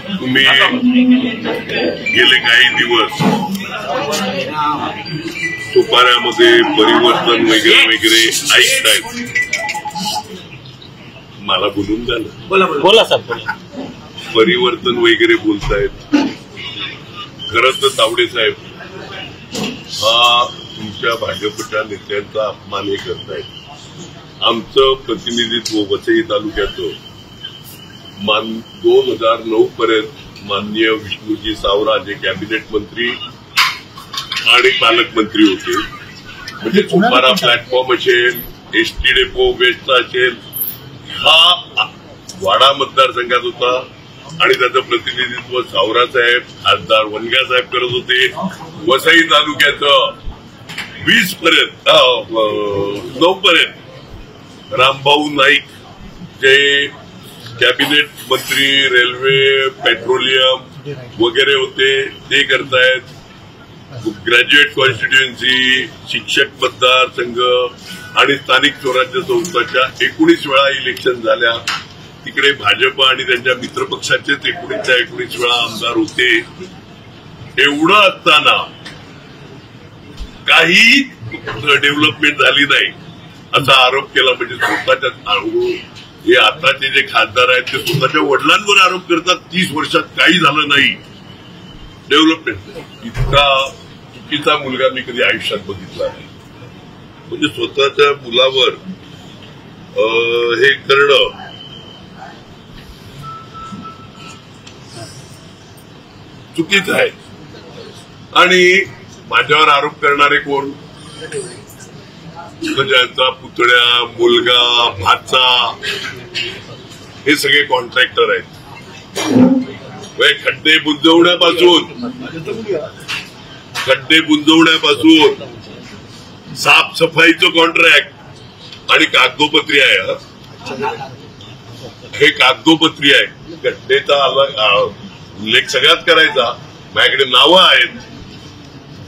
तुम्ही गेले काही दिवस सुपाऱ्यामध्ये परिवर्तन वगैरे वगैरे ऐकतायत. मला बोलून झालं. बोला साहेब. परिवर्तन वगैरे बोलतायत. खरं तर तावडे साहेब हा तुमच्या भाजपच्या नेत्यांचा अपमान हे करतायत. आमचं प्रतिनिधित्व वसई तालुक्याचं 2009 पर्यंत माननीय विष्णूजी सावरा जे कॅबिनेट मंत्री आणि पालकमंत्री होते. म्हणजे सुपारा प्लॅटफॉर्म असेल, एसटी डेपो वेस्टचा असेल, हा वाडा मतदारसंघात होता आणि त्याचं प्रतिनिधित्व सावरा साहेब, खासदार वनगा साहेब करत होते. वसई तालुक्याचं 20 पर्यंत 9 पर्यंत रामभाऊ नाईक जे कॅबिनेट मंत्री, रेल्वे, पेट्रोलियम वगैरे होते ते करतायत. ग्रॅज्युएट कॉन्स्टिट्युएन्सी, शिक्षक मतदारसंघ आणि स्थानिक स्वराज्य संस्थाच्या 19 वेळा इलेक्शन झाल्या. तिकडे भाजप आणि त्यांच्या मित्रपक्षाचेच 19 वेळा आमदार होते. एवढं असताना काही डेव्हलपमेंट झाली नाही असा आरोप केला. म्हणजे स्वतःच्या हे आताचे जे खासदार आहेत ते स्वतःच्या वडिलांवर आरोप करतात. 30 वर्षात काही झालं नाही डेव्हलपमेंट. इतका चुकीचा मुलगा मी कधी आयुष्यात बघितला नाही. म्हणजे स्वतःच्या मुलावर हे करणं चुकीचं आहे. आणि माझ्यावर आरोप करणारे कोण? ज्यांचा पुतण्या, मुलगा, भाचा हे सगळे कॉन्ट्रॅक्टर आहेत. खड्डे बुंजवण्यापासून साफसफाईचं कॉन्ट्रॅक्ट आणि कागदोपत्री आहे. हे कागदोपत्री आहे. खड्डेचा उल्लेख सगळ्यात करायचा. माझ्याकडे नावं आहेत,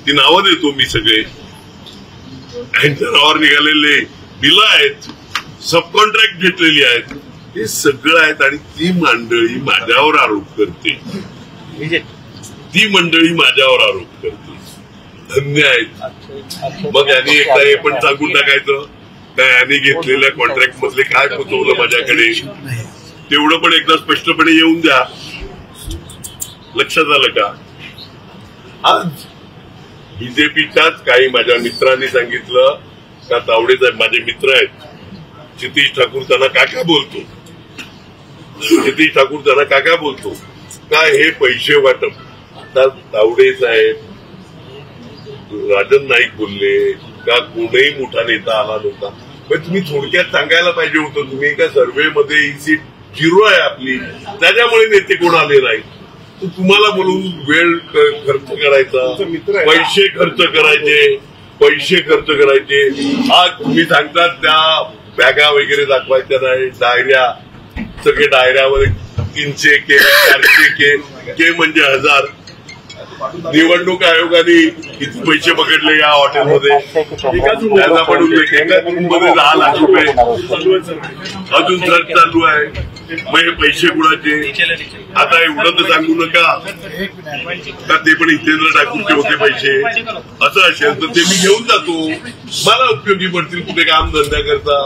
ती नावं देतो मी सगळे. त्यांच्या नावावर निघालेले बिलं आहेत, सब कॉन्ट्रॅक्ट घेतलेली आहेत, हे सगळं आहेत. आणि ती मंडळी माझ्यावर आरोप करते. धन्य आहेत. मग यांनी एकदा हे पण सांगून टाकायचं काय यांनी घेतलेल्या कॉन्ट्रॅक्ट मधले काय पोचवलं माझ्याकडे, तेवढं पण एकदा स्पष्टपणे येऊन द्या. लक्षात आलं का? आज बीजेपीच्याच काही माझ्या मित्रांनी सांगितलं का तावडे साहेब माझे मित्र आहेत, क्षितिज ठाकूर त्यांना काका बोलतो, क्षितिज ठाकूर त्यांना काका बोलतो का हे पैसे वाटप. आता तावडे साहेब, राजन नाईक बोलले का कोणीही मोठा नेता आला नव्हता. पण तुम्ही थोडक्यात सांगायला पाहिजे होतं. तुम्ही एका सर्व्हेमध्ये ही सीट 0 आहे आपली, त्याच्यामुळे नेते कोण आले नाही. तुम्हाला बोलून वेळ खर्च करायचा, पैसे खर्च करायचे. आज तुम्ही सांगतात त्या बॅगा वगैरे दाखवायच्या नाही, डायऱ्या, सगळे डायऱ्यामध्ये 300 के 400 के म्हणजे 1000. निवडणूक आयोगाने किती पैसे पकडले या हॉटेलमध्ये? त्याला म्हणून एका रूममध्ये 10 लाख रुपये अजून सर्च चालू आहे. मग हे पैसे कुणाचे? आता एवढं तर सांगू नका का ते पण हितेंद्र ठाकूरचे होते पैसे. असं असेल तर ते मी घेऊन जातो, मला उपयोगी पडतील कुठे काम धंदा करता.